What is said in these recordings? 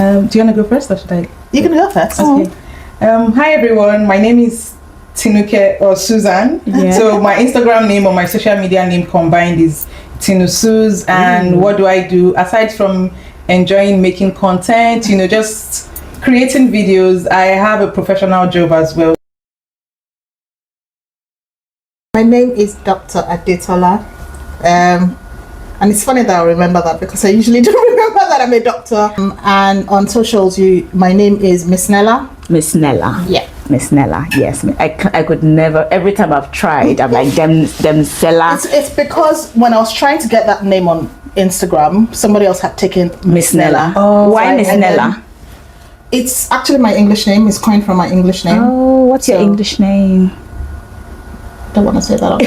Do you want to go first or should I? You can go first. Okay. Hi everyone, my name is Tinuke or Susan. Yeah. So my Instagram name or my social media name combined is Tinusuz. And what do I do aside from enjoying making content, just creating videos? I have a professional job as well. My name is Dr. Adetola. And it's funny that I remember that because I usually don't remember that I'm a doctor. And on socials, my name is Miss Nella. Miss Nella. Yeah. Miss Nella, yes. I could never, every time I've tried, I'm like, them Stella. It's because when I was trying to get that name on Instagram, somebody else had taken Miss Nella. Oh, why Miss Nella? It's actually my English name. It's coined from my English name. Oh, what's your English name? Don't want to say that.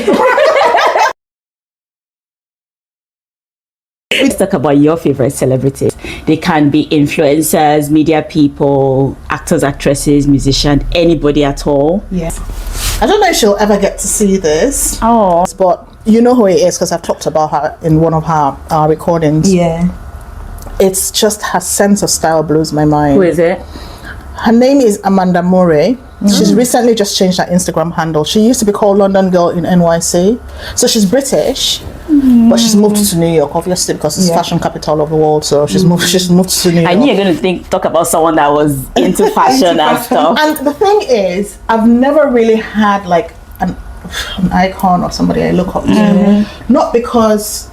Let's talk about your favorite celebrities. They can be influencers, media people, actors, actresses, musicians, anybody at all. Yes. I don't know if she'll ever get to see this. Oh. But you know who it is because I've talked about her in one of her recordings. Yeah. It's just her sense of style blows my mind. Who is it? Her name is Amanda Murray. She's recently just changed her Instagram handle. She used to be called London Girl in NYC. So she's British, but she's moved to New York, obviously, because it's fashion capital of the world. So she's moved to New York. I knew you're going to talk about someone that was into fashion and stuff. And the thing is, I've never really had like an icon or somebody I look up to. Not because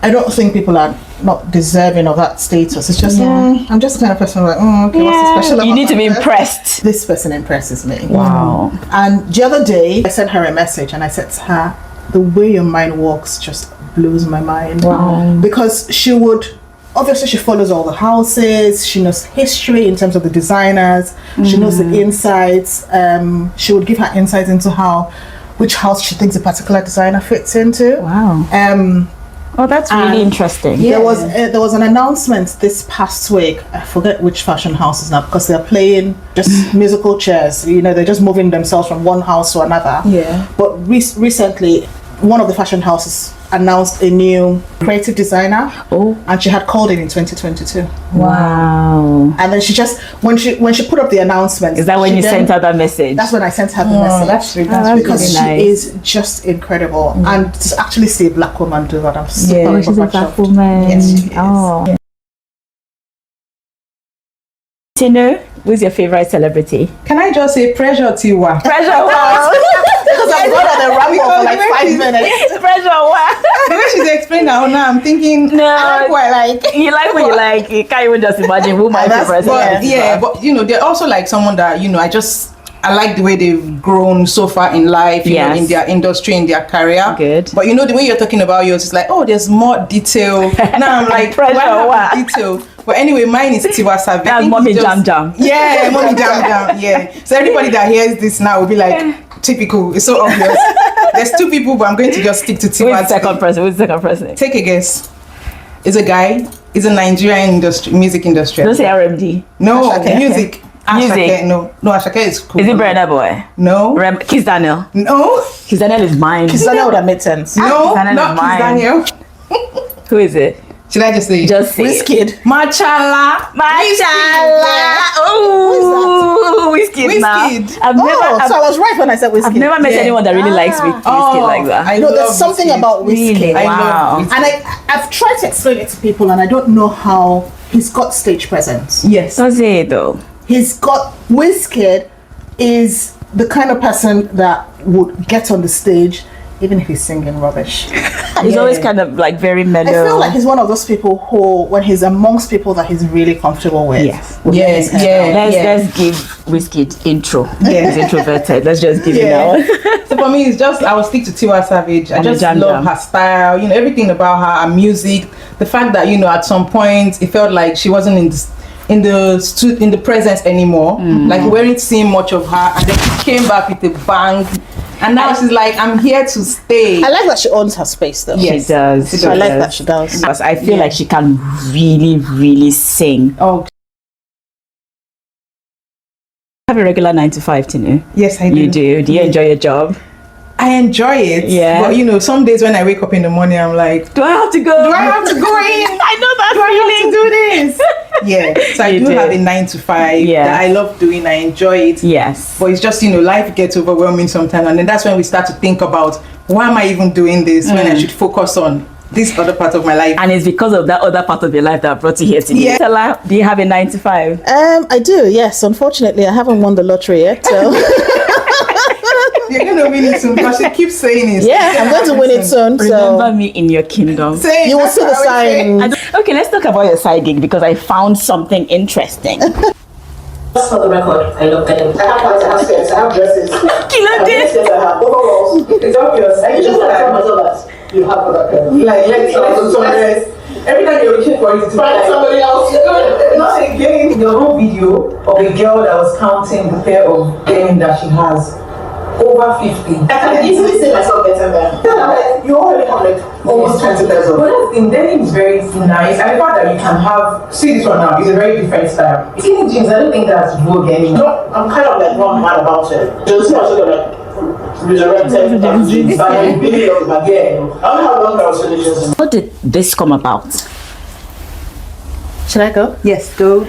I don't think people are not deserving of that status. It's just I'm just the kind of person like, okay, what's so special about You need to be that? impressed. This person impresses me. Wow. And the other day I sent her a message and I said to her, the way your mind works just blows my mind. Wow. Because she follows all the houses, she knows history in terms of the designers, she knows the insights. She would give her insights into which house she thinks a particular designer fits into. Wow. Oh, that's really interesting. There was an announcement this past week. I forget which fashion houses now because they're playing just musical chairs. They're just moving themselves from one house to another. Yeah. But recently, one of the fashion houses announced a new creative designer. Oh. And she had called it in 2022. Wow. And then she just when she put up the announcement. Is that when you sent her that message? That's when I sent her the message. That's because really nice. she is just incredible. And to actually see a black woman do that, I'm super Yeah, she's a black woman. Yes, she is. Oh. Yeah. Tinu, who's your favorite celebrity? Can I just say Pressure Tiwa? Pressure Wow. Because I've gone on a ramble for like 5 minutes. Pressure Wow. The way she's explained that now, I'm thinking, No. I like what I like. You like what you like. You can't even just imagine who my favorite But celebrity is. but they're also like someone that I like the way they've grown so far in life, you know, in their industry, in their career. Good. But the way you're talking about yours, it's like, oh, there's more detail. Now I'm like, Pressure, what detail? But anyway, mine is Tiwa Savage. That's Mommy Jam Jam. Yeah, Mommy Jam Jam. Yeah. So everybody that hears this now will be like, typical. It's so obvious. There's two people, but I'm going to just stick to Tiwa. Who's the second person? Take a guess. It's a guy. It's a Nigerian music industry. Don't say RMD. No, Ashake. music. Ashake, no, Ashake is cool. Is it Burna Boy? No. Kiss Daniel. No. Kiss Daniel is mine. Kiss Daniel would have made sense. No, Kiss Daniel not is mine. Kiss Daniel. Who is it? Should I just say? Just say it. Wizkid. Machala. Machala. Oh, Wizkid now. Wizkid. So I was right when I said Wizkid. I've never met anyone that really likes Wizkid like that. I No, love there's something Wizkid. about Wizkid. Really? I Wow. love Wizkid. And I've tried to explain it to people and I don't know how he's got stage presence. Yes. Does it though? Wizkid is the kind of person that would get on the stage even if he's singing rubbish. He's always kind of like very mellow. I feel like he's one of those people who, when he's amongst people that he's really comfortable with. Yes. Let's give Wizkid intro. Yeah. He's introverted. Let's just give him that one. So for me, it's just I will stick to Tiwa Savage. I just love her style. Everything about her music. The fact that at some point it felt like she wasn't in the presence anymore. Like we weren't seeing much of her, and then she came back with a bang. And now she's like, I'm here to stay. I like that she owns her space though. Yes. She does. I like that she does. Because I feel like she can really, really sing. Oh, Have a regular 9 to 5, Tinu? yes, I do. You do. Do you enjoy your job? I enjoy it. Yeah. But you know, some days when I wake up in the morning, I'm like, do I have to go? do I have to go in? I know that Do I feeling. have to do this? Yeah. So I You do do. have a 9 to 5 Yeah. that I love doing. I enjoy it. Yes. But it's just, you know, life gets overwhelming sometimes, and then that's when we start to think about, why am I even doing this when I should focus on this other part of my life? And it's because of that other part of your life that brought you here today. Yeah. Stella, do you have a 9 to 5? I do, yes. Unfortunately, I haven't won the lottery yet, so You're gonna win it soon, because she keeps saying it. yeah, I'm going to win it soon. Remember So me in your kingdom. Say it, you will that's see the what I would say. sign. Okay, let's talk about your side gig, because I found something interesting. Just for the record, I love denim. I have pants, I have skirts, I have dresses. Kilo this. I have overalls. It's obvious. I just like tell myself that you have other clothes. Like, let's every time you're looking for it, to find somebody else. Not again. The whole video of a girl that was counting the pair of denim that she has. Over 50. I can easily see myself getting there. I'm like, you already have like almost 20 pairs of. But that's thing, denim is very nice. And the fact that you can have, see this one now, it's a very different style. Skinny jeans, I don't think that's vogue anymore. No, I'm kind of like not mad about it. You'll see how she's like resurrected jeans. I really love that. Yeah, I don't have long hair solutions. How did this come about? Should I go? Yes, go.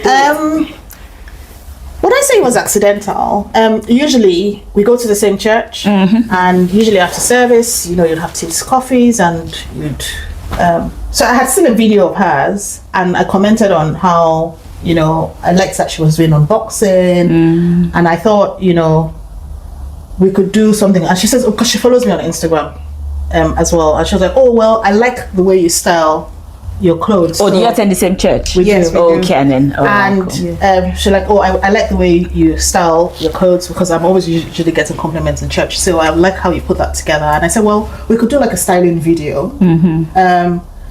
Would I say it was accidental? Usually we go to the same church, and usually after service, you know, you'd have teas, coffees, and you'd. So I had seen a video of hers, and I commented on how, you know, I liked that she was doing unboxing, and I thought, you know, we could do something. And she says, oh, because she follows me on Instagram as well, and she was like, oh well, I like the way you style your clothes. Oh, do you So- attend the same church? Yes, we do. Okay, and then. Oh, and cool. she's like, oh, I like the way you style your clothes, because I'm always usually getting compliments in church, so I like how you put that together. And I said, well, we could do like a styling video.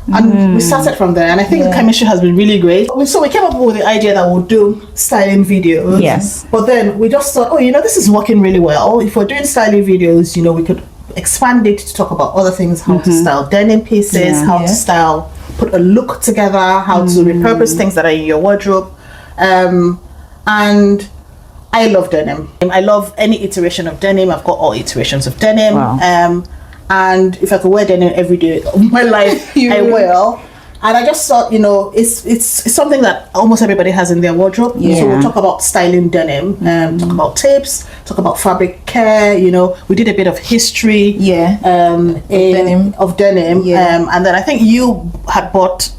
And we started from there, and I think the chemistry has been really great. So we came up with the idea that we'll do styling videos. Yes. But then we just thought, oh, you know, this is working really well. If we're doing styling videos, you know, we could expand it to talk about other things, how to style denim pieces, how to style, put a look together, how to repurpose things that are in your wardrobe. And I love denim. I love any iteration of denim. I've got all iterations of denim. Wow. And if I could wear denim every day of my life, I will. And I just thought, you know, it's something that almost everybody has in their wardrobe. Yeah. So we'll talk about styling denim, talk about tapes, talk about fabric care. You know, we did a bit of history. Denim. Of denim. Yeah. And then I think you had bought.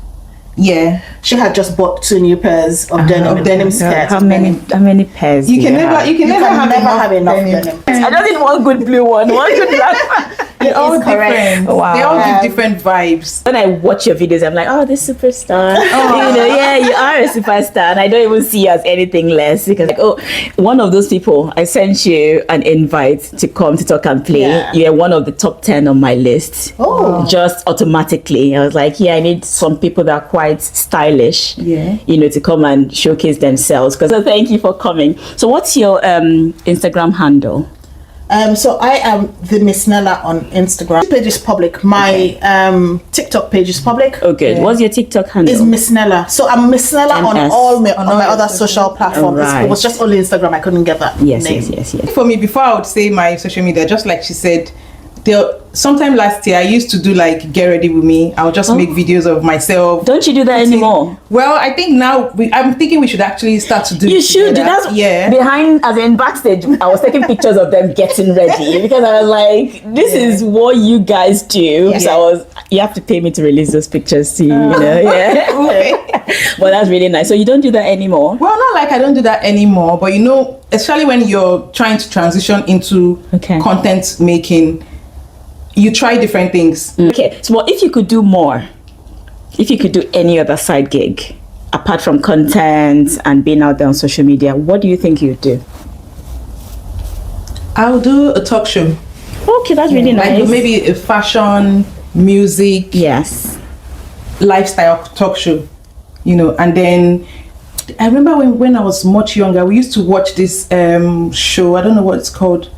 Yeah. She had just bought 2 new pairs of denim skirts. How many pairs? You do can you never have? you can never have enough denim. denim. I don't need one good blue one good black one. They're all correct. different. Wow. They all give different vibes. When I watch your videos, I'm like, oh, this superstar. You know, yeah, you are a superstar. And I don't even see you as anything less. Because, like, oh, one of those people, I sent you an invite to come to talk and play. Yeah. You're one of the top 10 on my list. Oh. Just automatically. I was like, yeah, I need some people that are quite stylish, Yeah. you know, to come and showcase themselves. So thank you for coming. So what's your Instagram handle? So I am the Miss Nella on Instagram. The page is public. My TikTok page is public. Oh, good. What's your TikTok handle? Is Miss Nella. So I'm Miss Nella on MS. all my other social platforms. Alright. It was just only Instagram. I couldn't get that Yes, name. yes. For me, before I would say my social media, just like she said, sometime last year I used to do like get ready with me. I'll just make videos of myself. Don't you do that anymore? Well, I think now I'm thinking we should actually start to do You it should. together. That's behind, as in backstage. I was taking pictures of them getting ready because I was like, "This is what you guys do." Yeah. So you have to pay me to release those pictures to you. You know, yeah. Okay. But that's really nice. So you don't do that anymore. Well, not like I don't do that anymore, but you know, especially when you're trying to transition into content making, you try different things. Okay. So if you could do more, if you could do any other side gig apart from content and being out there on social media, what do you think you'd do? I'll do a talk show. Okay, that's really nice. Like maybe a fashion, music, Yes. lifestyle talk show, you know. And then I remember when I was much younger, we used to watch this show. I don't know what it's called.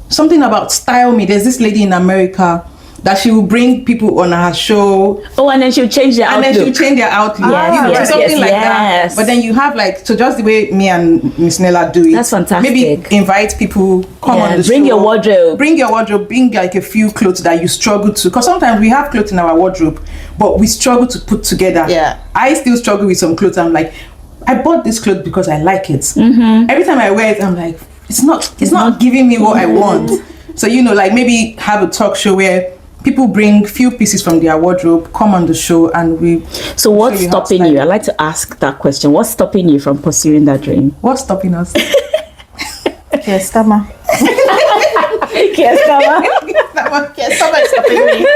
Something about Style Me. There's this lady in America that she will bring people on her show. Oh, and then she'll change their outlook. And then she'll change their outlook. Yes, Something like that. But then you have like, so just the way me and Miss Nella do it. That's fantastic. Maybe invite people, come on the show. Bring your wardrobe. Bring your wardrobe. Bring like a few clothes that you struggle to. Because sometimes we have clothes in our wardrobe, but we struggle to put together. Yeah. I still struggle with some clothes. I'm like, I bought this clothes because I like it. Every time I wear it, I'm like, it's not giving me what I want. So, you know, like maybe have a talk show where people bring few pieces from their wardrobe, come on the show, and we. So what's stopping you? I'd like to ask that question. What's stopping you from pursuing that dream? What's stopping us? Kiestama. Kiestama is stopping me.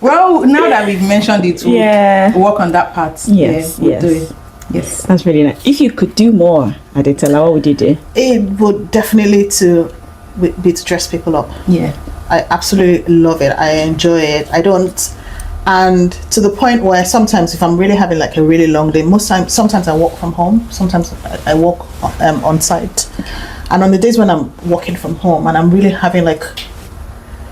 Well, now that we've mentioned it, we'll work on that part. Yes, we'll do it. Yes. That's really nice. If you could do more, Adetola, what would you do? It would definitely be to dress people up. Yeah. I absolutely love it. I enjoy it. And to the point where sometimes if I'm really having like a really long day, sometimes I work from home, sometimes I work on site. And on the days when I'm working from home and I'm really having like,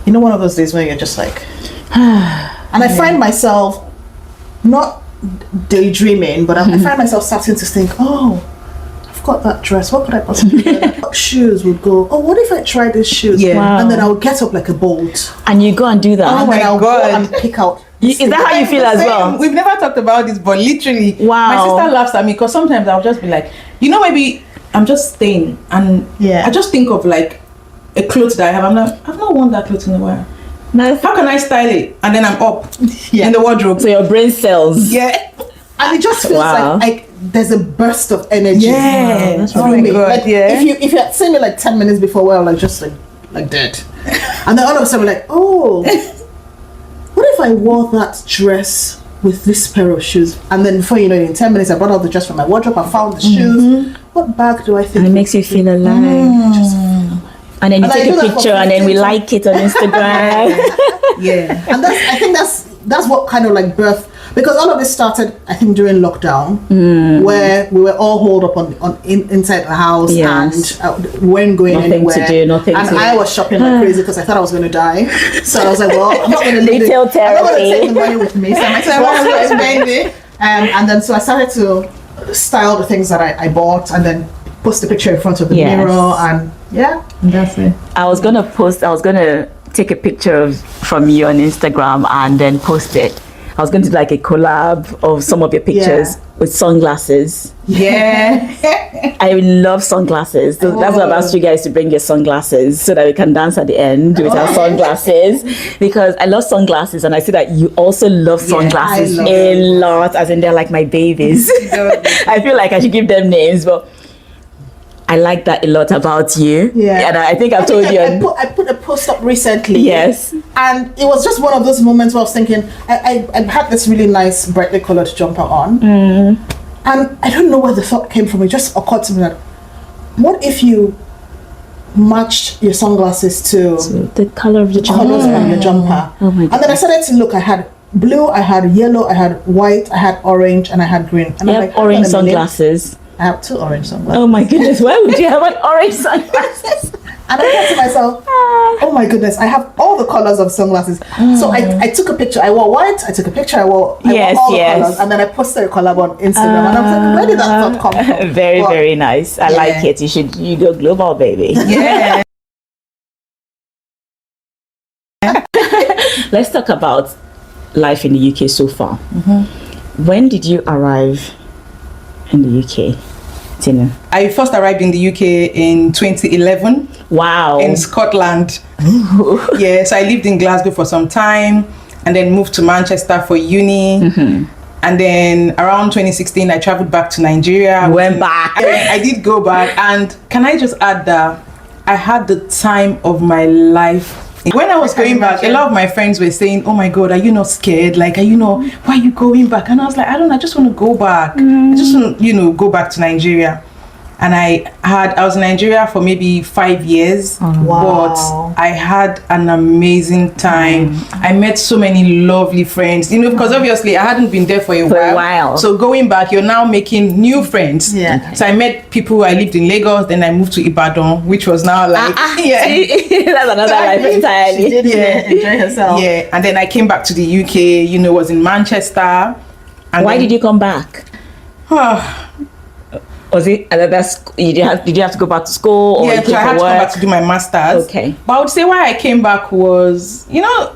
you know, one of those days where you're just like, and I find myself not daydreaming, but I find myself starting to think, oh, I've got that dress, what could I possibly wear? Shoes would go, oh, what if I try these shoes? Yeah. Wow. And then I would get up like a bolt. And you go and do that. And my then I'll God. go and pick out. Is that how you feel as well? We've never talked about this, but literally, Wow. my sister laughs at me because sometimes I'll just be like, you know, maybe I'm just staying and I just think of like a clothes that I have. I'm like, I've not worn that clothes in a while. How can I style it? And then I'm up in the wardrobe. So your brain cells. Yeah. And it just feels like there's a burst of energy. Yeah. That's Oh my God. Like, if you had seen me like 10 minutes before, well, like just like dead. And then all of a sudden, we're like, oh, what if I wore that dress with this pair of shoes? And then before you know it, in 10 minutes, I brought out the dress from my wardrobe. I found the shoes. What bag do I think? And it makes you feel alive. And then you take a picture and then we like it on Instagram. Yeah. And I think that's what kind of like birth, because all of this started I think during lockdown, where we were all holed up on inside the house and weren't going anywhere. Nothing to do. I was shopping like crazy because I thought I was going to die. So I was like, well, I'm not going to leave Retail I'm not going to therapy. take the money with me. So I might as well spend it. And then so I started to style the things that I bought and then post a picture in front of the mirror and That's it. I was gonna take a picture from you on Instagram and then post it. I was going to do like a collab of some of your pictures with sunglasses. Yeah. I love sunglasses. So that's why I've asked you guys to bring your sunglasses so that we can dance at the end with our sunglasses, because I love sunglasses and I see that you also love sunglasses a lot, as in they're like my babies. I feel like I should give them names, but I like that a lot about you. Yeah. And I think I've told you. I put a post up recently. Yes. And it was just one of those moments where I was thinking, I had this really nice brightly colored jumper on. And I don't know where the thought came from. It just occurred to me that, what if you matched your sunglasses to the color of the jumper. colors on your jumper? Oh my And then I started to look. I had blue, I had yellow, I had white, I had orange, and I had green. And You I'm have like, orange hold on a minute. sunglasses. I have 2 orange sunglasses. Oh my goodness, why would you have an orange sunglasses? And I thought to myself, oh my goodness, I have all the colors of sunglasses. So I took a picture. I wore white. I took a picture. I wore all the colors. And then I posted a collab on Instagram. And I was like, where did that thought come from? Very, very nice. I like it. You go global, baby. Yeah. Let's talk about life in the UK so far. When did you arrive in the UK, Tinu? I first arrived in the UK in 2011. Wow. In Scotland. Yeah, so I lived in Glasgow for some time and then moved to Manchester for uni. And then around 2016, I traveled back to Nigeria. Went back. I did go back. And can I just add that I had the time of my life. When I was going back, a lot of my friends were saying, oh my God, are you not scared? Like, why are you going back? And I was like, I just want to go back. I just want to, go back to Nigeria. and I was in Nigeria for maybe 5 years. Wow. But I had an amazing time. I met so many lovely friends, because obviously I hadn't been there for a while. So going back, you're now making new friends. Yeah. So I met people. I lived in Lagos, then I moved to Ibadan, which was now like that's another life entirely. She did enjoy herself. Yeah, and then I came back to the UK. Was in Manchester. And why did you come back? Was it did you have to go back to school, or yeah, so I had to come back to do my master's. Okay. But I would say why I came back was,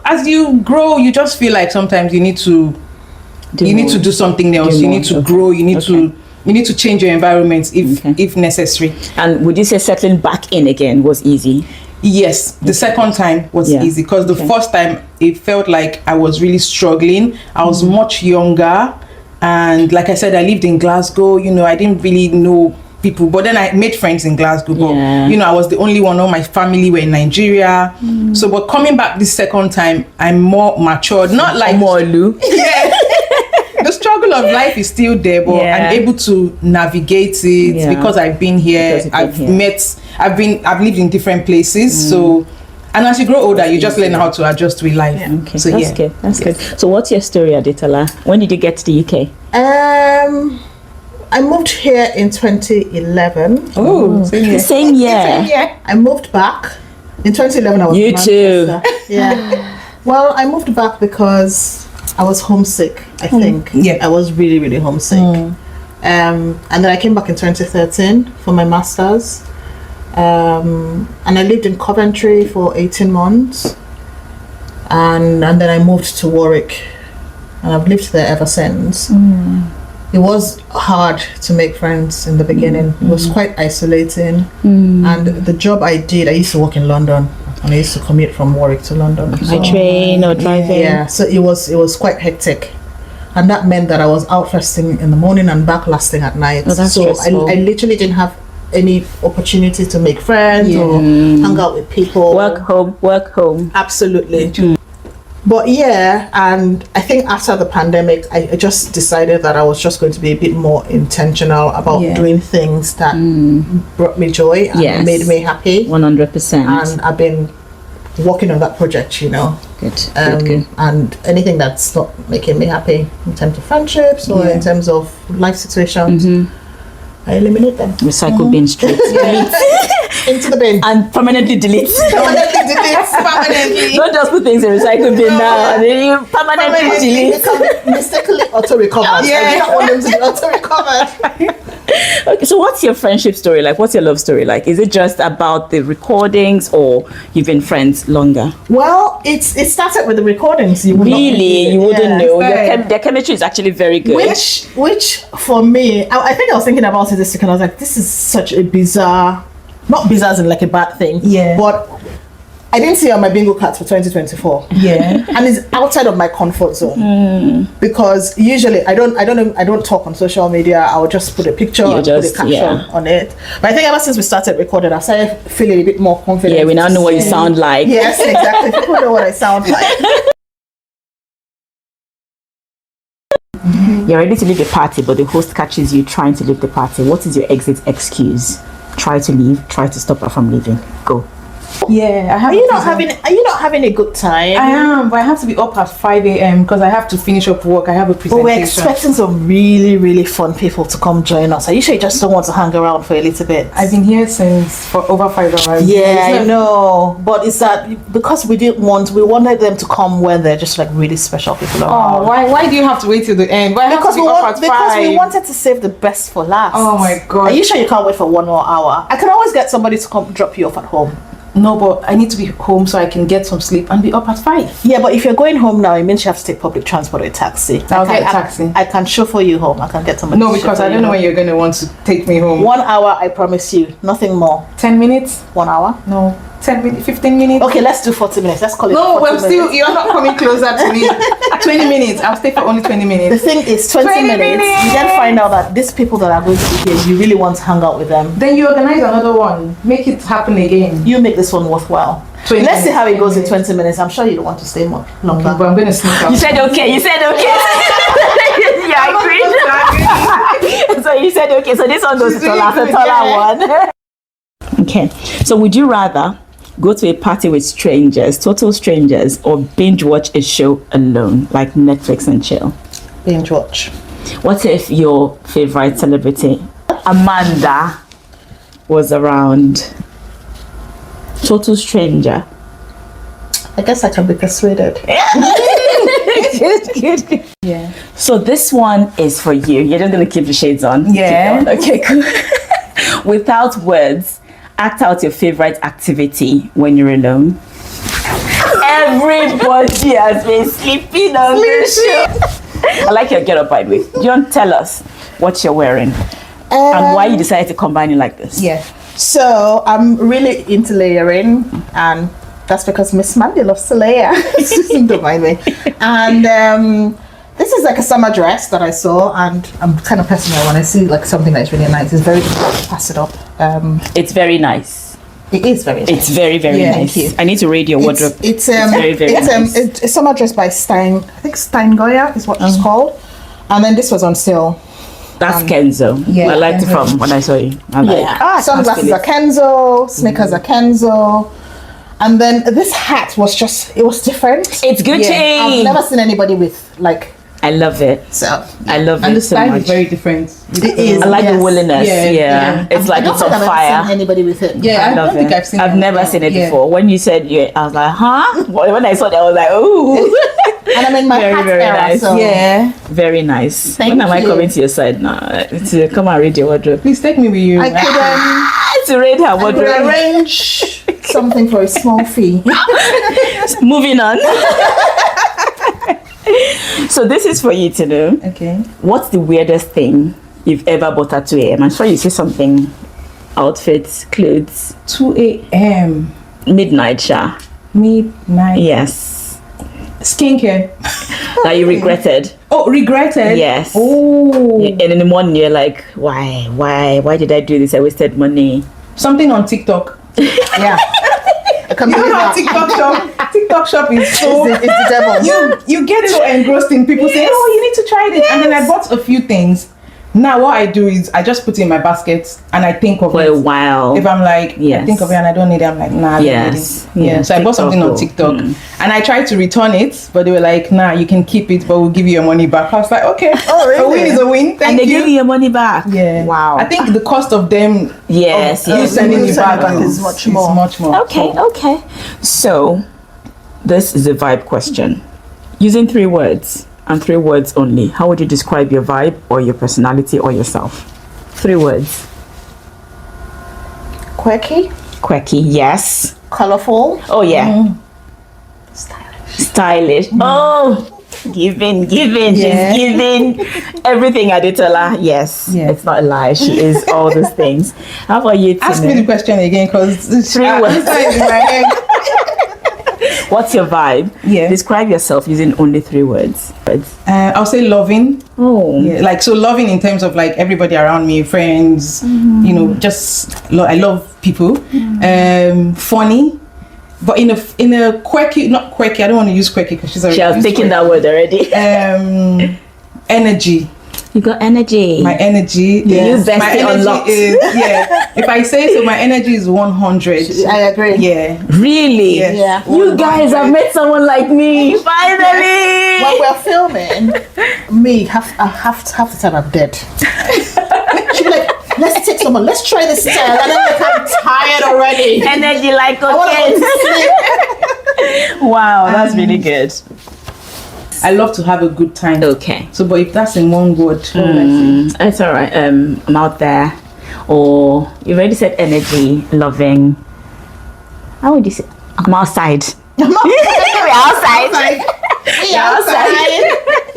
as you grow, you just feel like sometimes you need to do something else. You need to grow. You need to change your environment if necessary. And would you say settling back in again was easy? Yes, the second time was easy, because the first time it felt like I was really struggling. I was much younger, and like I said, I lived in Glasgow. I didn't really know people, but then I made friends in Glasgow. But I was the only one. All my family were in Nigeria. So, but coming back this second time, I'm more matured. Not like more Lou. Yeah. The struggle of life is still there, but I'm able to navigate it because I've been here. I've lived in different places. So, and as you grow older, you just learn how to adjust with life. Yeah. Okay. So that's good. That's good. So what's your story, Adetola? When did you get to the UK? I moved here in 2011. Oh, same year. I moved back in 2011. I was you too. Yeah. Well, I moved back because I was homesick. I think. Yeah. I was really, really homesick. And then I came back in 2013 for my master's. And I lived in Coventry for 18 months. And then I moved to Warwick. And I've lived there ever since. It was hard to make friends in the beginning. It was quite isolating. And the job I did, I used to work in London. And I used to commute from Warwick to London. By train or driving? Yeah, so it was quite hectic. And that meant that I was out first thing in the morning and back last thing at night. Oh, that's so stressful. I literally didn't have any opportunity to make friends or hang out with people. Work home. Absolutely. But and I think after the pandemic, I just decided that I was just going to be a bit more intentional about doing things that brought me joy and made me happy. 100%. And I've been working on that project, Good. And anything that's not making me happy in terms of friendships or in terms of life situations, I eliminate them. Recycle bin straight. Into the bin. And permanently delete. Permanently. Don't just put things in recycle bin now. You permanently delete. Mistakenly auto-recovered. I don't want them to be auto-recovered. Okay, so what's your friendship story like? What's your love story like? Is it just about the recordings, or you've been friends longer? Well, it started with the recordings. You wouldn't know. Their chemistry is actually very good. Which for me, I think I was thinking about it this week, and I was like, this is such a bizarre, not bizarre as in like a bad thing. Yeah. But I didn't see on my bingo cards for 2024. Yeah. And it's outside of my comfort zone. Because usually I don't talk on social media. I'll just put a picture and put a caption on it. But I think ever since we started recording, I started feeling a bit more confident. Yeah, we now know what you sound like. Yes, exactly. People know what I sound like. You're ready to leave a party, but the host catches you trying to leave the party. What is your exit excuse? Try to leave, try to stop her from leaving. Go. Yeah, Are you not having a good time? I am, but I have to be up at 5 a.m. because I have to finish up work. I have a presentation. But we're expecting some really, really fun people to come join us. Are you sure you just don't want to hang around for a little bit? I've been here for over 5 hours. Yeah, I know. But it's that because we wanted them to come when they're just like really special people around. Oh, why do you have to wait till the end? Because we wanted to save the best for last. Oh my God. Are you sure you can't wait for 1 more hour? I can always get somebody to come drop you off at home. No, but I need to be home so I can get some sleep and be up at 5. Yeah, but if you're going home now, it means you have to take public transport or a taxi. I'll get a taxi. I can chauffeur you home. I can get somebody. No, because I don't know when you're going to want to take me home. 1 hour, I promise you. Nothing more. 10 minutes? 1 hour? No. 10 minutes, 15 minutes? Okay, let's do 40 minutes. Let's call it 40 minutes. You're not coming closer to me. 20 minutes. I'll stay for only 20 minutes. The thing is, 20 minutes. You then find out that these people that are going to be here, you really want to hang out with them. Then you organize another one. Make it happen again. You make this one worthwhile. Let's see how it goes in 20 minutes. I'm sure you don't want to stay more longer. Okay, but I'm going to sneak out. You said okay. Yeah, I agree. So you said, okay, so this one goes to Tola, so Tola one. Okay, so would you rather go to a party with strangers, total strangers, or binge watch a show alone, like Netflix and chill? Binge watch. What if your favorite celebrity, Amanda, was around? Total stranger. I guess I can be persuaded. Good. Yeah. So this one is for you. You're just gonna keep the shades on. Yeah. Okay, cool. Without words, act out your favorite activity when you're alone. Everybody has been sleeping on this show. I like your get up, by the way. Do you want to tell us what you're wearing and why you decided to combine it like this? Yeah. So I'm really into layering, and that's because Miss Mandy loves to layer. Don't mind me. And this is like a summer dress that I saw, and I'm kind of personal when I see like something that's really nice. It's very difficult to pass it up. It's very nice. It is very nice. It's very, very nice. Thank you. I need to read your wardrobe. It's very, very nice. It's a summer dress by Stein. I think Stein Goya is what it's called. And then this was on sale. That's Kenzo. Yeah, I liked Kenzo. it from when I saw you. I'm like, Sunglasses are Kenzo, sneakers are Kenzo. And then this hat was just, it was different. It's Gucci. Yeah, I've never seen anybody with like, I love it. so. I love And it the so style much. is very different. It is. I like the Yes. wooliness. Yeah, Yeah. It's like I don't it's on think I've ever fire. seen anybody with it. Yeah, I love don't think it. I've seen I've it. never seen it Yeah. before. When you said you, I was like, huh? When I saw that, I was like, ooh. And I'm in my Very, hat very era, nice. so. Yeah. Very nice. Thank when am I you. coming to your side now? To come and read your wardrobe. Please take me with you. I could To read her I could wardrobe. arrange something for a small fee. Moving on. So this is for you to know. Okay. What's the weirdest thing you've ever bought at 2 a.m.? I'm sure you see something. Outfits, clothes, 2 a.m. midnight, Sha. midnight. Yes. Skincare. That you regretted. Oh, regretted. Yes. Oh. And in the morning you're like, why did I do this? I wasted money. Something on TikTok. Yeah. You know how TikTok shop is so. It's the devil. You get so engrossed in people saying, "Oh, you need to try this," and then I bought a few things. Now what I do is I just put it in my basket and I think of For it. a while. If I'm like, Yes. I think of it and I don't need it, I'm like, nah, I don't Yes. need it. Yeah. Yes. So I bought something on TikTok. TikTok and I tried to return it, but they were like, nah, you can keep it, but we'll give you your money back. I was like, okay. Oh, really? A win is a win. Thank And they you. give you your money back. Yeah. Wow. I think the cost of them Yes. you Yes. sending You it sending back back is is much more. much more. Okay. Okay. So this is a vibe question. Using 3 words and 3 words only, how would you describe your vibe or your personality or yourself? 3 words. Quirky, Quirky. Yes. colorful, Oh yeah. stylish. Stylish. Oh, giving. Yeah. She's giving everything. Adetola. Yes. Yeah. It's not a lie. She is all those things. How about you, Ask me Tinu? the question again because 3 words. in my head. What's your vibe? Yeah. Describe yourself using only 3 words. I'll say loving. Oh. Yeah, like so loving in terms of like everybody around me, friends, you know, just I love people. Funny, but in a quirky, not quirky. I don't want to use quirky because she's already She has used taken that word already. energy. You got energy. My energy. You Yes. best My it energy unlocked. is If I say so, my energy is 100. I agree. Yeah. Really? Yes. Yeah. You guys have met someone like me. Finally. When we're filming, me half the time I'm dead. She'd be like, let's take someone, let's try this style. And I'm like, I'm tired already. Energy like I want to go okay. to sleep. Wow, that's really good. I love to have a good time. Okay. So, but if that's in one word, what would I say? It's all right. I'm out there. Or you've already said energy, loving. How would you say? I'm outside. We're outside. We outside.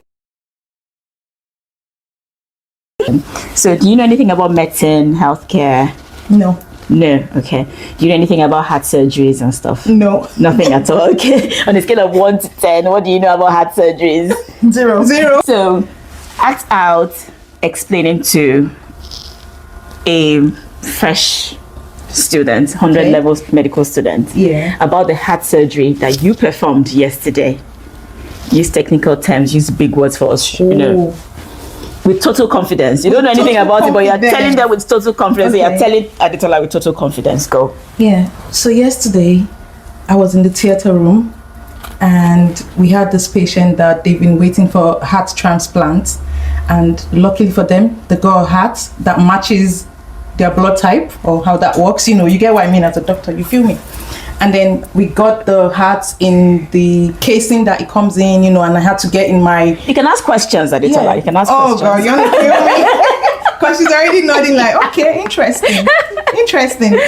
So, do you know anything about medicine, healthcare? No. No. Okay. Do you know anything about heart surgeries and stuff? No. Nothing at all. Okay. On a scale of 1 to 10, what do you know about heart surgeries? 0. So, act out explaining to a fresh student, 100 Okay. level medical student, Yeah. about the heart surgery that you performed yesterday. Use technical terms, use big words for us, you know. with total confidence. You don't know anything about it, but you're telling them with total confidence. Okay. You're telling Adetola with total confidence. Go. Yeah. So yesterday, I was in the theater room, and we had this patient that they've been waiting for heart transplant, and luckily for them, they got a heart that matches their blood type, or how that works. You know, you get what I mean as a doctor. You feel me? And then we got the heart in the casing that it comes in, you know, and I had to get in my... You can ask questions, Adetola. Yeah. You can ask questions. Oh, God, you want to kill me? Because she's already nodding like, okay, interesting. Interesting.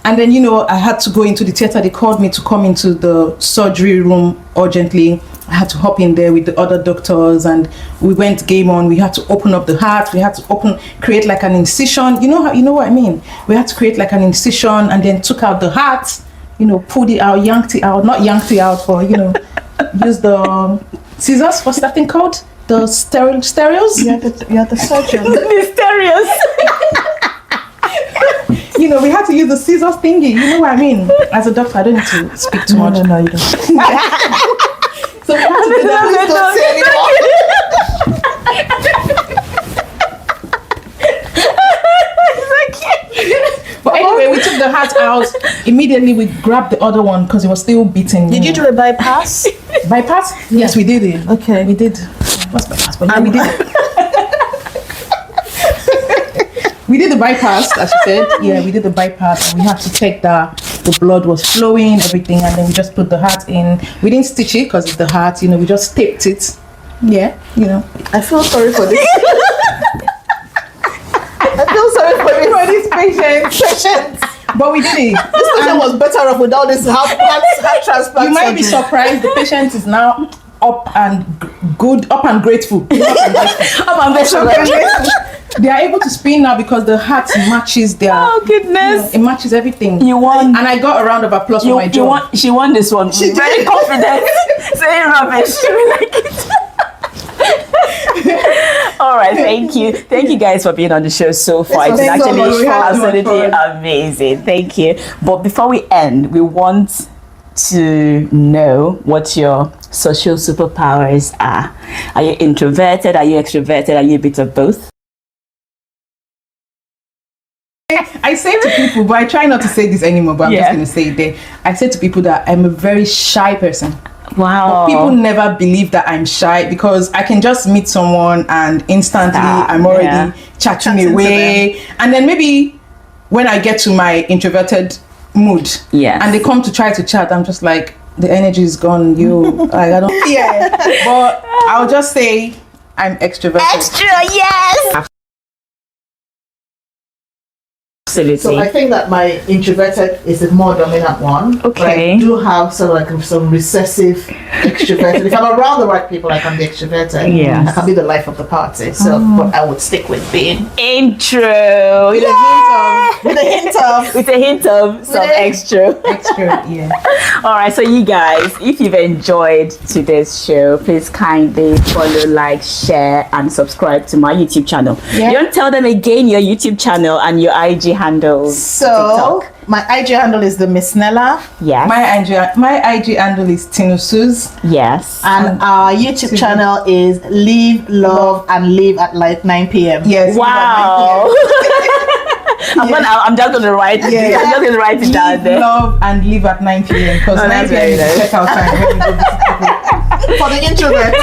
And then, you know, I had to go into the theater. They called me to come into the surgery room urgently. I had to hop in there with the other doctors, and we went game on. We had to open up the heart. We had to create like an incision. You know what I mean? We had to create like an incision, and then took out the heart, you know, pulled it out, yanked it out, not yanked it out, but, you know, use the scissors, what's that thing called? The stereos? Yeah, the surgeon. The stereos. You know, we had to use the scissors thingy. You know what I mean? As a doctor, I don't need to speak too much. No, you don't. So we had to do that. But anyway, we took the heart out. Immediately, we grabbed the other one because it was still beating. Did you do a bypass? Bypass? Yes, we did it. Okay. We did. What's bypass? But yeah, we did it. We did the bypass, as you said. Yeah, we did the bypass, and we had to check that the blood was flowing, everything, and then we just put the heart in. We didn't stitch it because it's the heart, you know, we just taped it. Yeah, you know. I feel sorry for this. I feel sorry for these patients. But we did it. This patient was better off without this heart transplant. You might be surprised, the patient is now up and grateful. Up and grateful. They are able to spin now because the heart matches their... Oh, goodness. You know, it matches everything. You won. And I got a round of applause for my job. She won this one. She's very confident. Saying rubbish. She will like it. All right, thank you. Thank you guys for being on the show so far. It's actually absolutely amazing. Thank you. But before we end, we want to know what your social superpowers are. Are you introverted? Are you extroverted? Are you a bit of both? I say to people, but I try not to say this anymore, but I'm just going to say it there. I say to people that I'm a very shy person. Wow. But people never believe that I'm shy because I can just meet someone and instantly I'm already chatting away. And then maybe when I get to my introverted mood and they come to try to chat, I'm just like, the energy is gone. I don't. Yeah. But I'll just say I'm extroverted. Extra, yes. Absolutely. So I think that my introverted is the more dominant one. Okay. But I do have sort of like some recessive extroverted. If I'm around the right people, I can be extroverted. Yes. I can be the life of the party. So, but I would stick with being intro. With a hint of some extra. Yeah. All right. So you guys, if you've enjoyed today's show, please kindly follow, like, share, and subscribe to my YouTube channel. Yeah. You don't tell them again your YouTube channel and your IG handles. So TikTok. My IG handle is the Miss Nella. Yes. My IG handle is Tinusuz. Yes. And our YouTube channel is Live, Love, and Live at like 9 p.m. Yes. Wow. I'm just gonna write. I'm just gonna write it down there. Love and Live at 9 p.m. because 9 p.m. is the checkout time. For the introvert.